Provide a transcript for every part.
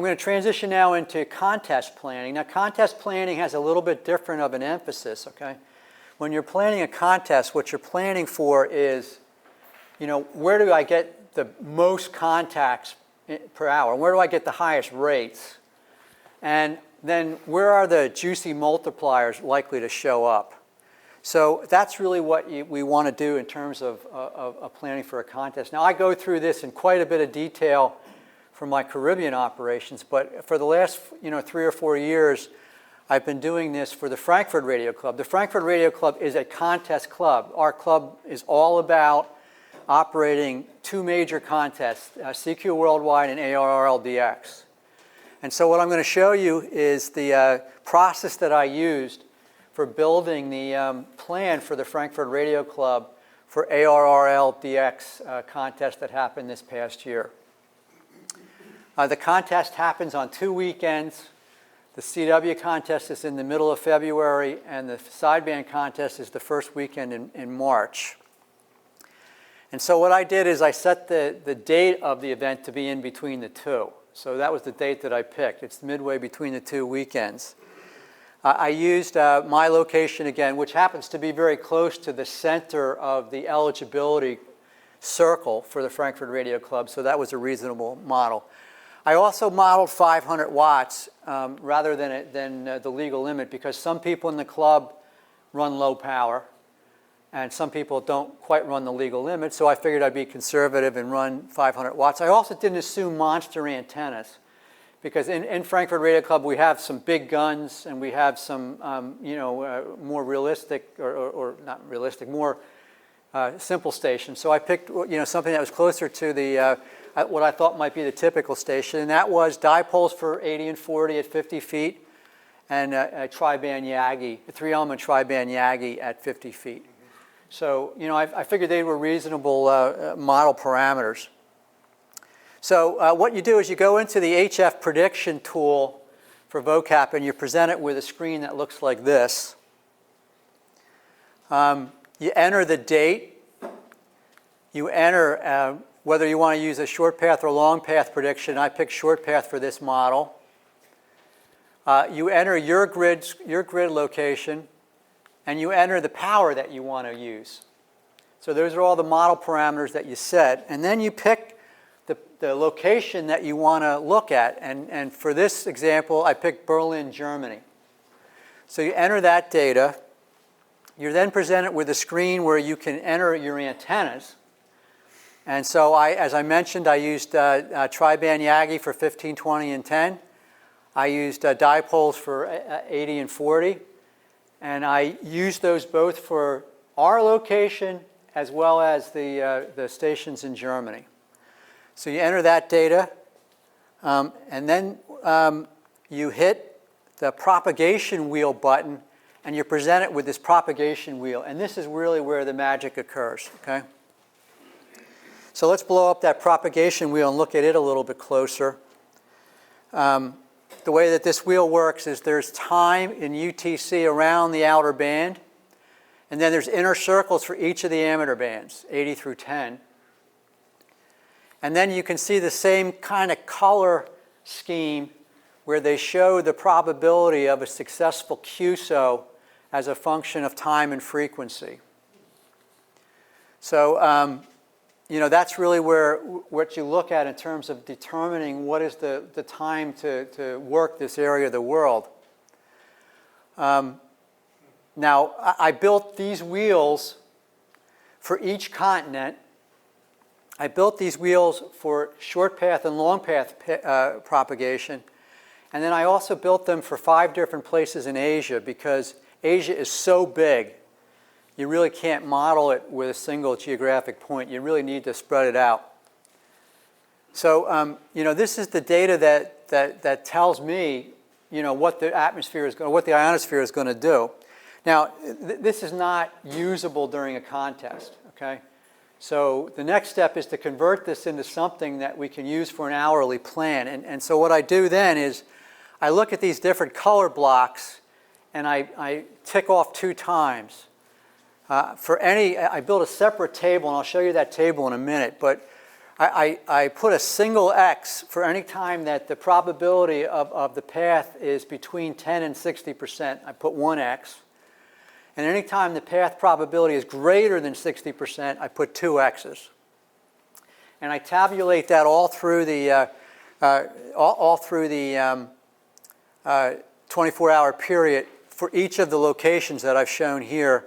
going to transition now into contest planning. Now, contest planning has a little bit different of an emphasis, okay? When you're planning a contest, what you're planning for is, you know, where do I get the most contacts per hour? Where do I get the highest rates? And then where are the juicy multipliers likely to show up? So that's really what we want to do in terms of planning for a contest. Now, I go through this in quite a bit of detail for my Caribbean operations, but for the last 3 or 4 years, I've been doing this for the Frankfurt Radio Club. The Frankfurt Radio Club is a contest club. Our club is all about operating 2 major contests, CQ Worldwide and ARRL DX. And so what I'm going to show you is the process that I used for building the plan for the Frankfurt Radio Club for ARRL DX contest that happened this past year. The contest happens on 2 weekends. The CW contest is in the middle of February, and the sideband contest is the first weekend in March. And so what I did is I set the date of the event to be in between the two. So that was the date that I picked. It's midway between the 2 weekends. I used my location again, which happens to be very close to the center of the eligibility circle for the Frankfurt Radio Club, so that was a reasonable model. I also modeled 500 watts rather than the legal limit, because some people in the club run low power and some people don't quite run the legal limit, so I figured I'd be conservative and run 500 watts. I also didn't assume monster antennas, because in Frankfurt Radio Club we have some big guns and we have some more realistic or not realistic, more simple stations. So I picked something that was closer to the what I thought might be the typical station, and that was dipoles for 80 and 40 at 50 feet, and a tri-band Yagi, a 3-element tri-band Yagi at 50 feet. So I figured they were reasonable model parameters. So what you do is you go into the HF prediction tool for VOCAP, and you present it with a screen that looks like this. You enter the date. You enter whether you want to use a short path or long path prediction. I picked short path for this model. You enter your grid location, and you enter the power that you want to use. So those are all the model parameters that you set, and then you pick the location that you want to look at. And for this example, I picked Berlin, Germany. So you enter that data. You're then presented with a screen where you can enter your antennas. And so as I mentioned, I used tri-band Yagi for 15, 20, and 10. I used dipoles for 80 and 40. And I used those both for our location as well as the stations in Germany. So you enter that data, and then you hit the propagation wheel button, and you're presented with this propagation wheel. And this is really where the magic occurs, okay? So let's blow up that propagation wheel and look at it a little bit closer. The way that this wheel works is there's time in UTC around the outer band, and then there's inner circles for each of the emitter bands, 80 through 10. And then you can see the same kind of color scheme where they show the probability of a successful QSO as a function of time and frequency. So, that's really what you look at in terms of determining what is the time to work this area of the world. Now, I built these wheels for each continent. I built these wheels for short path and long path propagation. And then I also built them for 5 different places in Asia, because Asia is so big, you really can't model it with a single geographic point. You really need to spread it out. So, this is the data that tells me, what the atmosphere is going, what the ionosphere is going to do. Now, this is not usable during a contest, okay? So the next step is to convert this into something that we can use for an hourly plan. And so what I do then is I look at these different color blocks, and I tick off 2 times. I build a separate table, and I'll show you that table in a minute. But I put a single X for any time that the probability of the path is between 10 and 60%. I put 1 X. And any time the path probability is greater than 60%, I put 2 X's. And I tabulate that all through the 24-hour period for each of the locations that I've shown here.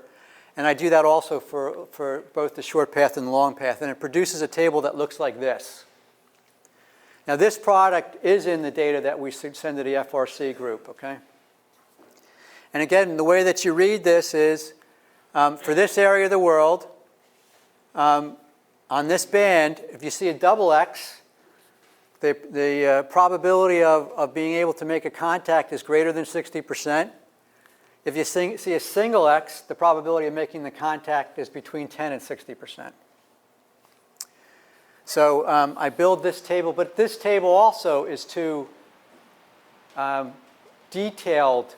And I do that also for both the short path and the long path. And it produces a table that looks like this. Now this product is in the data that we send to the FRC group, okay? And again, the way that you read this is, for this area of the world, on this band, if you see a double X, the probability of being able to make a contact is greater than 60%. If you see a single X, the probability of making the contact is between 10 and 60%. So I build this table, but this table also is too detailed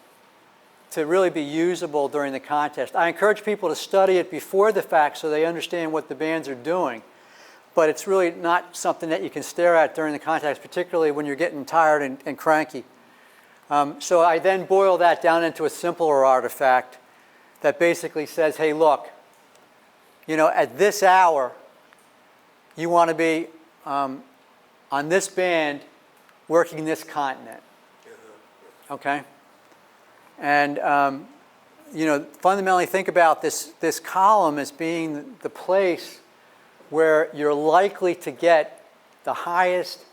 to really be usable during the contest. I encourage people to study it before the fact so they understand what the bands are doing. But it's really not something that you can stare at during the contest, particularly when you're getting tired and cranky. So I then boil that down into a simpler artifact that basically says, hey, look, you know, at this hour, you want to be on this band working this continent. Okay? And, you know, fundamentally think about this column as being the place where you're likely to get the highest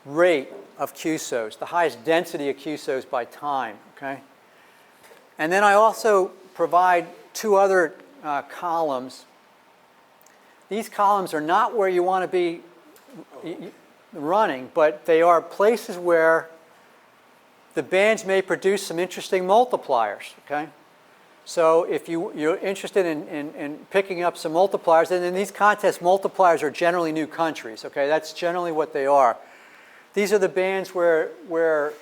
rate of QSOs, the highest density of QSOs by time, okay? And then I also provide 2 other columns. These columns are not where you want to be running, but they are places where the bands may produce some interesting multipliers, okay? So if you're interested in picking up some multipliers, and in these contests, multipliers are generally new countries, okay? That's generally what they are. These are the bands where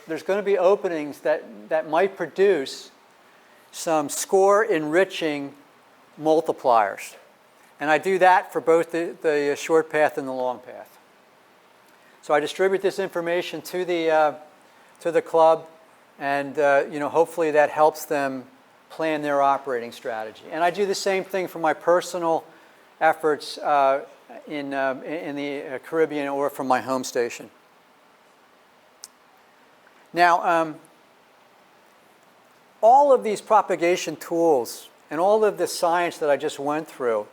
there's going to be openings that might produce some score-enriching multipliers. And I do that for both the short path and the long path. So I distribute this information to the club, and you know, hopefully that helps them plan their operating strategy. And I do the same thing for my personal efforts in the Caribbean or from my home station. Now, all of these propagation tools and all of the science that I just went through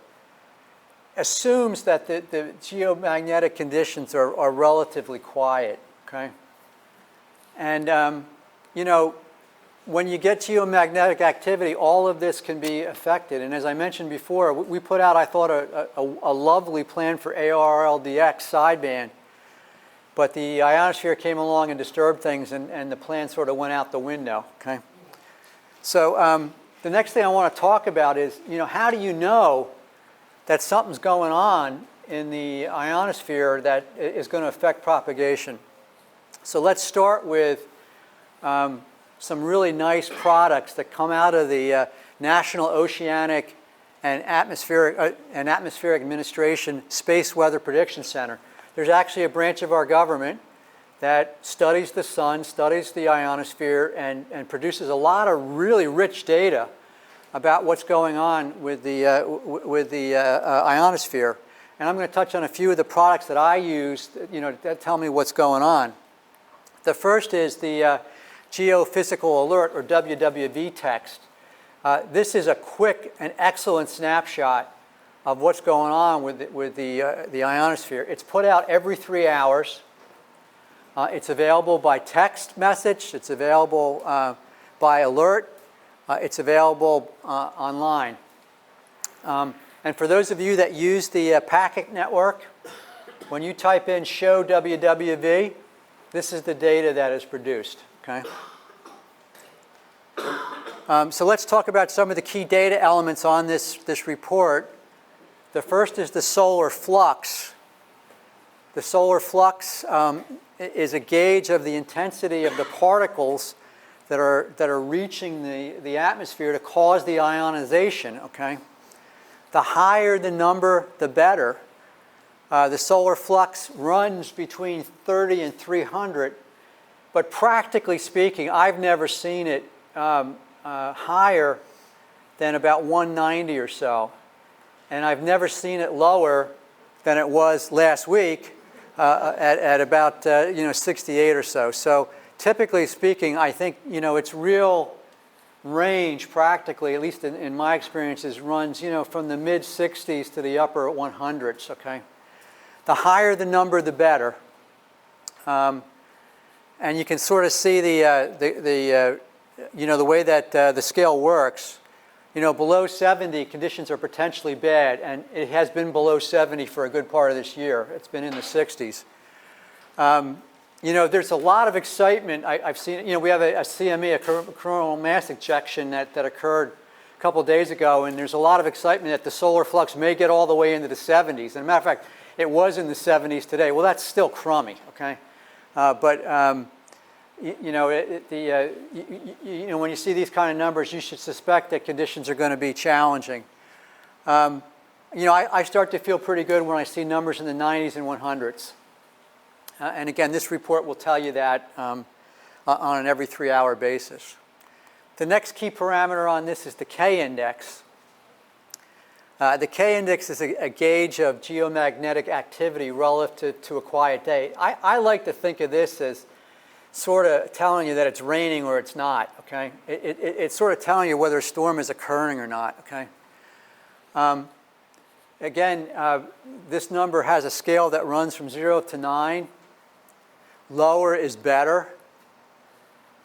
assumes that the geomagnetic conditions are relatively quiet, okay? And, you know, when you get geomagnetic activity, all of this can be affected. And as I mentioned before, we put out, I thought, a lovely plan for ARRL DX sideband. But the ionosphere came along and disturbed things, and the plan sort of went out the window, okay? So the next thing I want to talk about is, you know, how do you know that something's going on in the ionosphere that is going to affect propagation? So let's start with some really nice products that come out of the National Oceanic and Atmospheric Administration Space Weather Prediction Center. There's actually a branch of our government that studies the sun, studies the ionosphere, and produces a lot of really rich data about what's going on with the ionosphere. And I'm going to touch on a few of the products that I use, you know, that tell me what's going on. The first is the Geophysical Alert, or WWV text. This is a quick and excellent snapshot of what's going on with the ionosphere. It's put out every 3 hours. It's available by text message. It's available by alert. It's available online. And for those of you that use the packet network, when you type in show WWV, this is the data that is produced, okay? So let's talk about some of the key data elements on this report. The first is the solar flux. The solar flux is a gauge of the intensity of the particles that are reaching the atmosphere to cause the ionization, okay? The higher the number, the better. The solar flux runs between 30 and 300, but practically speaking, I've never seen it higher than about 190 or so. And I've never seen it lower than it was last week at about 68 or so. So typically speaking, I think its real range practically, at least in my experiences, runs from the mid 60s to the upper 100s. Okay, the higher the number, the better. And you can sort of see the way that the scale works. Below 70, conditions are potentially bad, and it has been below 70 for a good part of this year. It's been in the 60s. There's a lot of excitement. I've seen, we have a CME, a coronal mass ejection that occurred a couple of days ago, and there's a lot of excitement that the solar flux may get all the way into the 70s. And as a matter of fact, it was in the 70s today. Well, that's still crummy, okay? When you see these kind of numbers, you should suspect that conditions are going to be challenging. I start to feel pretty good when I see numbers in the 90s and 100s. And again, this report will tell you that on an every 3-hour basis. The next key parameter on this is the K-index. The K-index is a gauge of geomagnetic activity relative to a quiet day. I like to think of this as sort of telling you that it's raining or it's not, okay? It's sort of telling you whether a storm is occurring or not, okay? Again, this number has a scale that runs from 0 to 9. Lower is better.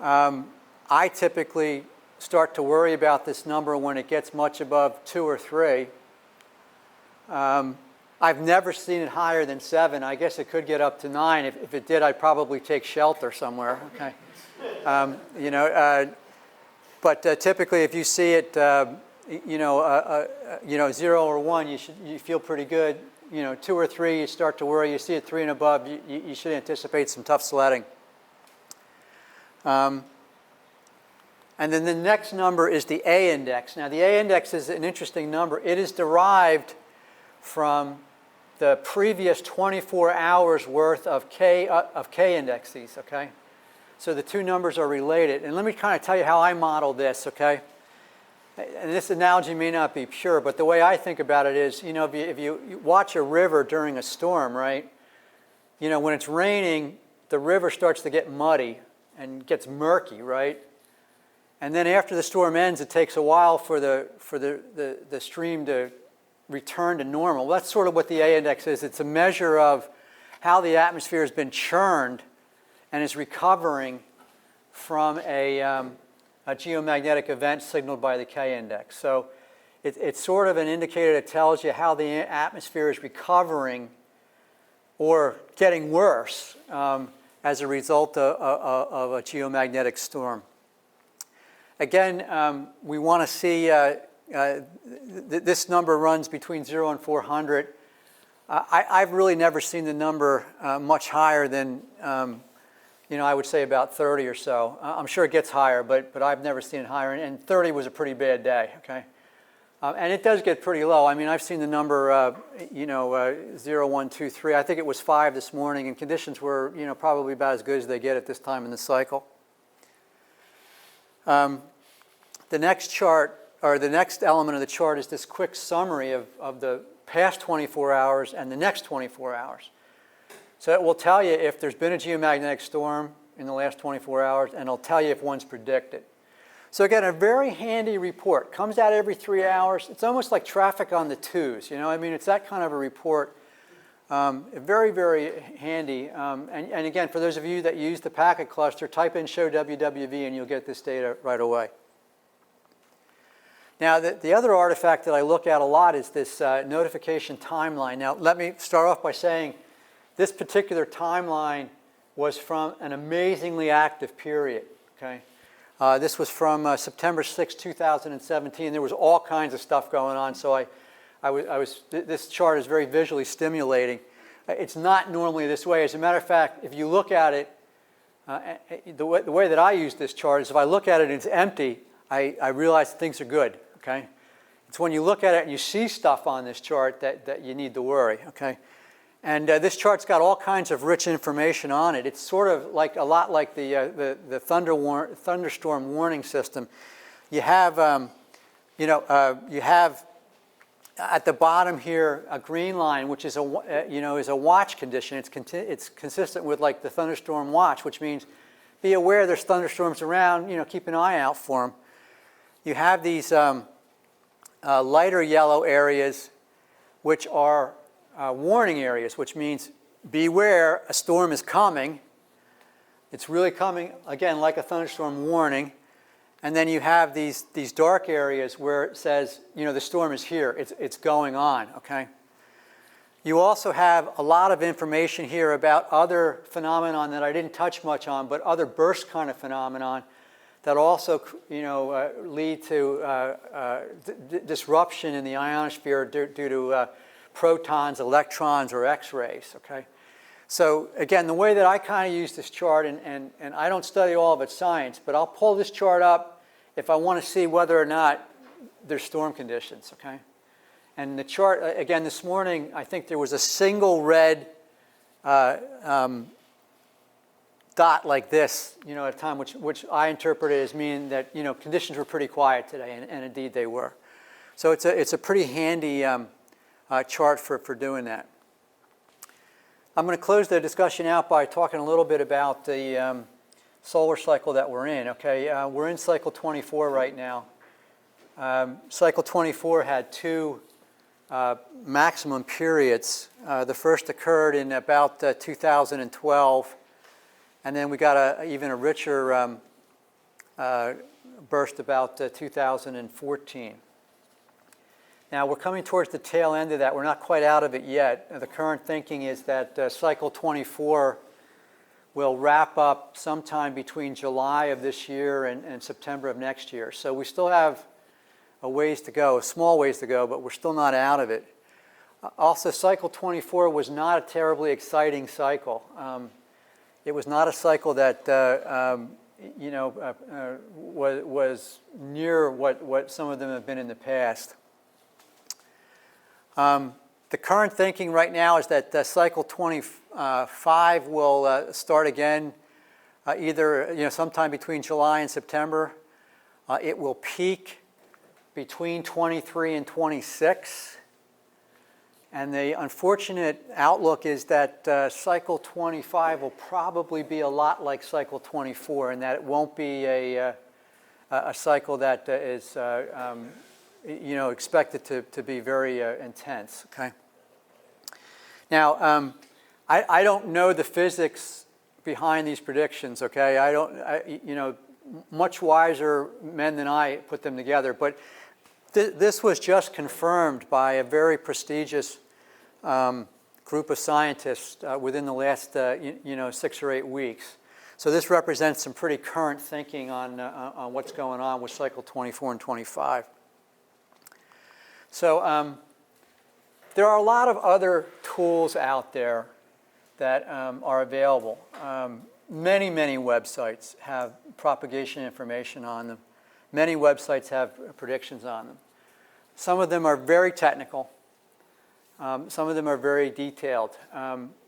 I typically start to worry about this number when it gets much above 2 or 3. I've never seen it higher than 7. I guess it could get up to 9. If it did, I'd probably take shelter somewhere. Okay, but typically, if you see it, 0 or 1, you feel pretty good. 2 or 3, you start to worry. You see it 3 and above, you should anticipate some tough sledding. And then the next number is the A index. Now, the A index is an interesting number. It is derived from the previous 24 hours worth of K indexes, okay? So the two numbers are related. And let me kind of tell you how I model this, okay? And this analogy may not be pure, but the way I think about it is, if you watch a river during a storm, right? When it's raining, the river starts to get muddy and gets murky, right? And then after the storm ends, it takes a while for the stream to return to normal. Well, that's sort of what the A index is. It's a measure of how the atmosphere has been churned and is recovering from a geomagnetic event signaled by the K index. So it's sort of an indicator that tells you how the atmosphere is recovering or getting worse as a result of a geomagnetic storm. Again, we want to see this number runs between 0 and 400. I've really never seen the number much higher than, I would say about 30 or so. I'm sure it gets higher, but I've never seen it higher. And 30 was a pretty bad day, okay? And it does get pretty low. I mean, I've seen the number, 0, 1, 2, 3. I think it was 5 this morning, and conditions were, probably about as good as they get at this time in the cycle. The next chart, or the next element of the chart, is this quick summary of the past 24 hours and the next 24 hours. So it will tell you if there's been a geomagnetic storm in the last 24 hours, and it'll tell you if one's predicted. So again, a very handy report. Comes out every 3 hours. It's almost like traffic on the twos, it's that kind of a report. Very, very handy. And again, for those of you that use the packet cluster, type in show WWV and you'll get this data right away. Now, the other artifact that I look at a lot is this notification timeline. Now, let me start off by saying this particular timeline was from an amazingly active period, okay? This was from September 6, 2017. There was all kinds of stuff going on, so this chart is very visually stimulating. It's not normally this way. As a matter of fact, if you look at it, the way that I use this chart is if I look at it and it's empty, I realize things are good, okay? It's when you look at it and you see stuff on this chart that you need to worry, okay? And this chart's got all kinds of rich information on it. It's sort of like a lot like the thunderstorm warning system. You have, you have at the bottom here a green line, which is is a watch condition. It's consistent with like the thunderstorm watch, which means be aware there's thunderstorms around. Keep an eye out for them. You have these lighter yellow areas, which are warning areas, which means beware, a storm is coming. It's really coming, again, like a thunderstorm warning. And then you have these dark areas where it says, the storm is here, it's going on, okay? You also have a lot of information here about other phenomenon that I didn't touch much on, but other burst kind of phenomenon that also, lead to disruption in the ionosphere due to protons, electrons, or X-rays, okay? So again, the way that I kind of use this chart, and I don't study all of its science, but I'll pull this chart up if I want to see whether or not there's storm conditions, okay? And the chart, again, this morning, I think there was a single red dot like this, at a time, which I interpreted as meaning that, conditions were pretty quiet today, and indeed they were. So it's a pretty handy chart for doing that. I'm going to close the discussion out by talking a little bit about the solar cycle that we're in. Okay, we're in cycle 24 right now. Cycle 24 had two maximum periods. The first occurred in about 2012, and then we got even a richer burst about 2014. Now, we're coming towards the tail end of that. We're not quite out of it yet. The current thinking is that cycle 24 will wrap up sometime between July of this year and September of next year. So we still have a ways to go, a small ways to go, but we're still not out of it. Also, cycle 24 was not a terribly exciting cycle. It was not a cycle that was near what some of them have been in the past. The current thinking right now is that cycle 25 will start again either sometime between July and September. It will peak between 23 and 26. And the unfortunate outlook is that cycle 25 will probably be a lot like cycle 24, and that it won't be a cycle that is expected to be very intense, okay? Now, I don't know the physics behind these predictions, okay? Much wiser men than I put them together, but this was just confirmed by a very prestigious group of scientists within the last, 6 or 8 weeks. So this represents some pretty current thinking on what's going on with cycle 24 and 25. So there are a lot of other tools out there that are available. Many websites have propagation information on them. Many websites have predictions on them. Some of them are very technical. Some of them are very detailed.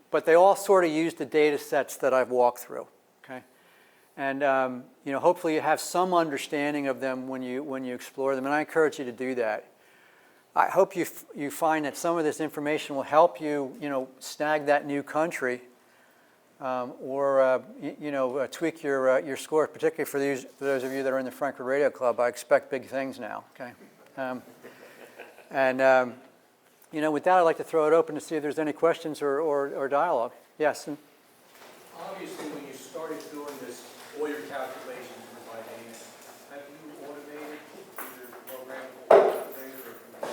But they all sort of use the data sets that I've walked through. Okay? And hopefully you have some understanding of them when you explore them. And I encourage you to do that. I hope you find that some of this information will help you, snag that new country, or tweak your score, particularly for those of you that are in the Frankfurt Radio Club. I expect big things now. Okay, with that, I'd like to throw it open to see if there's any questions or dialogue. Yes. Obviously, when you started doing this, all your calculations were by hand. Have you automated either programmable calculator or computer to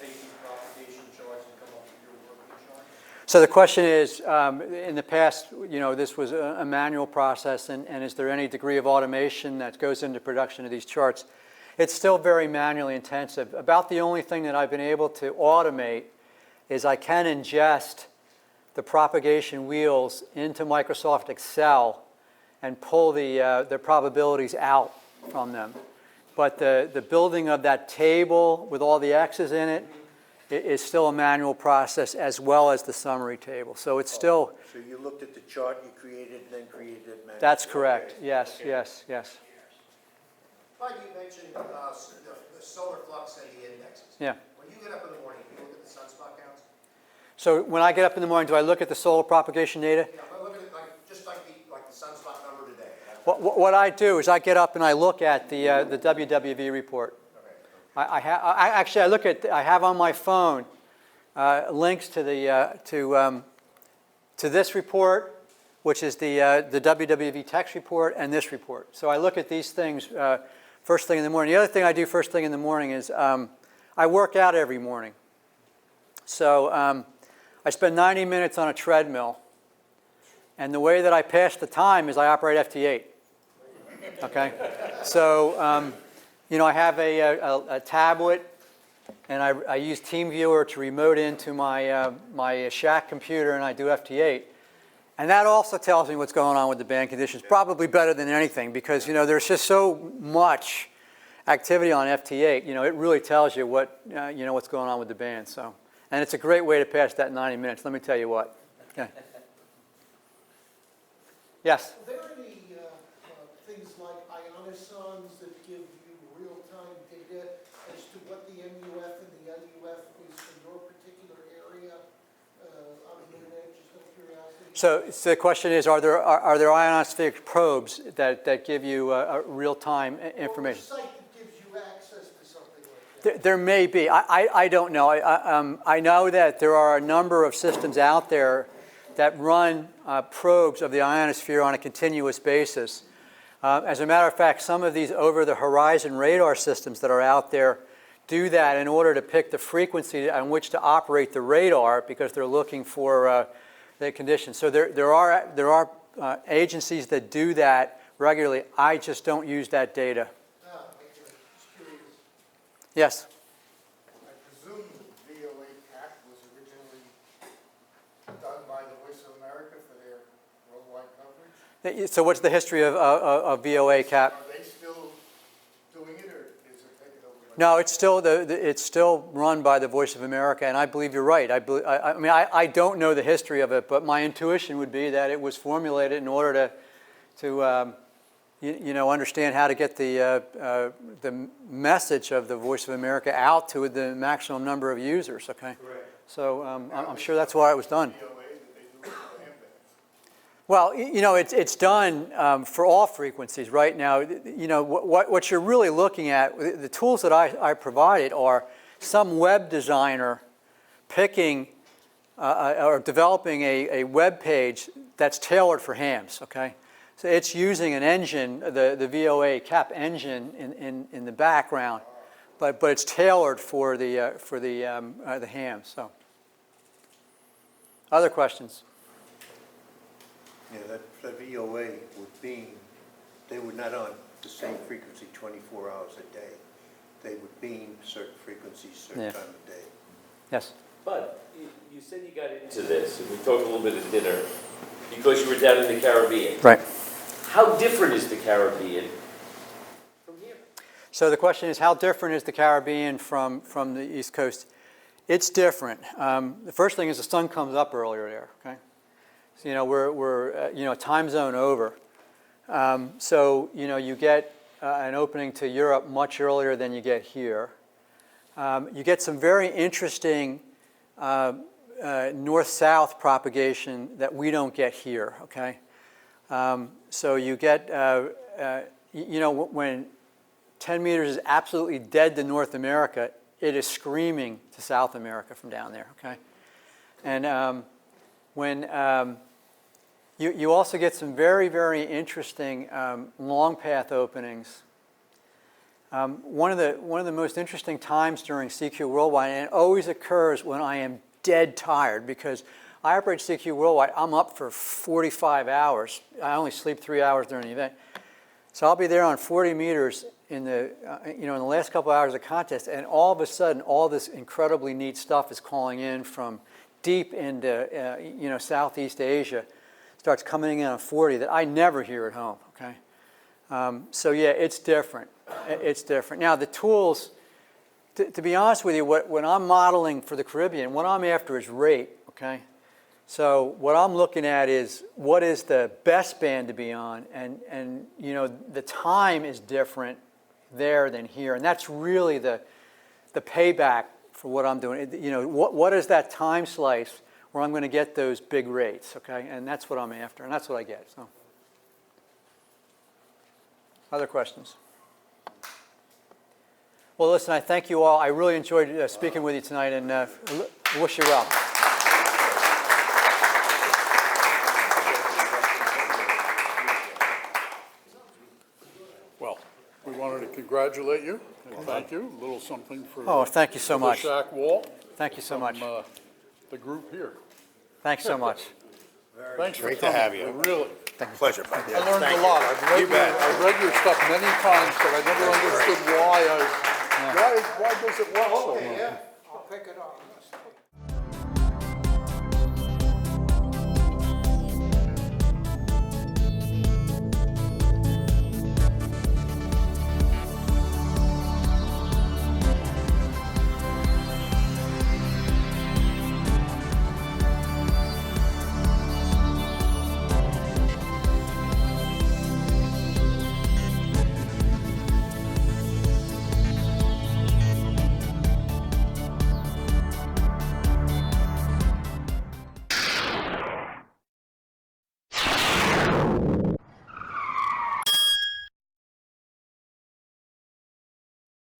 take these propagation charts and come up with your working chart? So the question is, in the past, this was a manual process, and is there any degree of automation that goes into production of these charts? It's still very manually intensive. About the only thing that I've been able to automate is I can ingest the propagation wheels into Microsoft Excel and pull the probabilities out from them. But the building of that table with all the X's in it is still a manual process as well as the summary table. So it's still, So you looked at the chart you created and then created it manually? that's correct. Yes, yes, yes. Mike, you mentioned the solar flux and the indexes. Yeah. When you get up in the morning, do you look at the sunspot counts? So when I get up in the morning, do I look at the solar propagation data? Yeah, but look at it just like the sunspot number today. What I do is I get up and I look at the WWV report. Okay. I have on my phone links to this report, which is the WWV text report, and this report. So I look at these things first thing in the morning. The other thing I do first thing in the morning is I work out every morning. So I spend 90 minutes on a treadmill, and the way that I pass the time is I operate FT8. Okay, so you know, I have a tablet, and I use TeamViewer to remote into my shack computer, and I do FT8. And that also tells me what's going on with the band conditions, probably better than anything, because you know there's just so much activity on FT8. You know, it really tells you what you know what's going on with the band. So, and it's a great way to pass that 90 minutes. Let me tell you what. Okay. Yes. Are there any things like ionosons that give you real-time data as to what the MUF and the LUF is for your particular area on the internet, just out of curiosity? So the question is, are there ionospheric probes that give you real-time information? Or a site that gives you access to something like that? There may be. I don't know. I know that there are a number of systems out there that run probes of the ionosphere on a continuous basis. As a matter of fact, some of these over-the-horizon radar systems that are out there do that in order to pick the frequency on which to operate the radar because they're looking for the conditions. So there are agencies that do that regularly. I just don't use that data. Okay, just curious. Yes? I presume VOA Cat was originally done by the Voice of America for their worldwide coverage. So what's the history of VOA Cat? Are they still doing it, or is it taken over by? No, it's still run by the Voice of America, and I believe you're right. I don't know the history of it, but my intuition would be that it was formulated in order to understand how to get the message of the Voice of America out to the maximum number of users. Okay. Correct. So I'm sure that's why it was done. VOA that they do it for land bands. Well, you know, it's done for all frequencies right now. You know, what you're really looking at, the tools that I provided are some web designer picking or developing a web page that's tailored for hams, okay? So it's using an engine, the VOA CAP engine in the background, but it's tailored for the hams, so. Other questions? Yeah, that VOA would beam, they were not on the same frequency 24 hours a day. They would beam certain frequencies, certain Yeah. time of day. Yes. But you said you got into this, and we talked a little bit at dinner, because you were down in the Caribbean. Right. How different is the Caribbean from here? So the question is, how different is the Caribbean from the East Coast? It's different. The first thing is the sun comes up earlier there, okay? So, you know, we're time zone over. So, you know, you get an opening to Europe much earlier than you get here. You get some very interesting north-south propagation that we don't get here, okay? So you get, when 10 meters is absolutely dead to North America, it is screaming to South America from down there, okay? And when you also get some very, very interesting long path openings. One of the most interesting times during CQ Worldwide, and it always occurs when I am dead tired, because I operate CQ Worldwide, I'm up for 45 hours. I only sleep 3 hours during the event. So I'll be there on 40 meters in the last couple hours of contest, and all of a sudden, all this incredibly neat stuff is calling in from deep into, Southeast Asia. Starts coming in on 40 that I never hear at home, okay? So yeah, it's different. It's different. Now the tools to be honest with you, when I'm modeling for the Caribbean, what I'm after is rate, okay? So what I'm looking at is what is the best band to be on, and you know, the time is different there than here, and that's really the payback for what I'm doing. You know, what is that time slice where I'm going to get those big rates, okay? And that's what I'm after, and that's what I get. So, other questions? Well, listen, I thank you all. I really enjoyed speaking with you tonight, and wish you well. Well, we wanted to congratulate you and thank you. A little something for Oh, thank you so the much. shack wall. Thank you so much. From the group here. Thanks so much. Thanks for Great to coming. have you. Really. Pleasure, bud. I learned a lot. I've read your stuff many times, but I never understood why does it well? Yeah, I'll pick it up.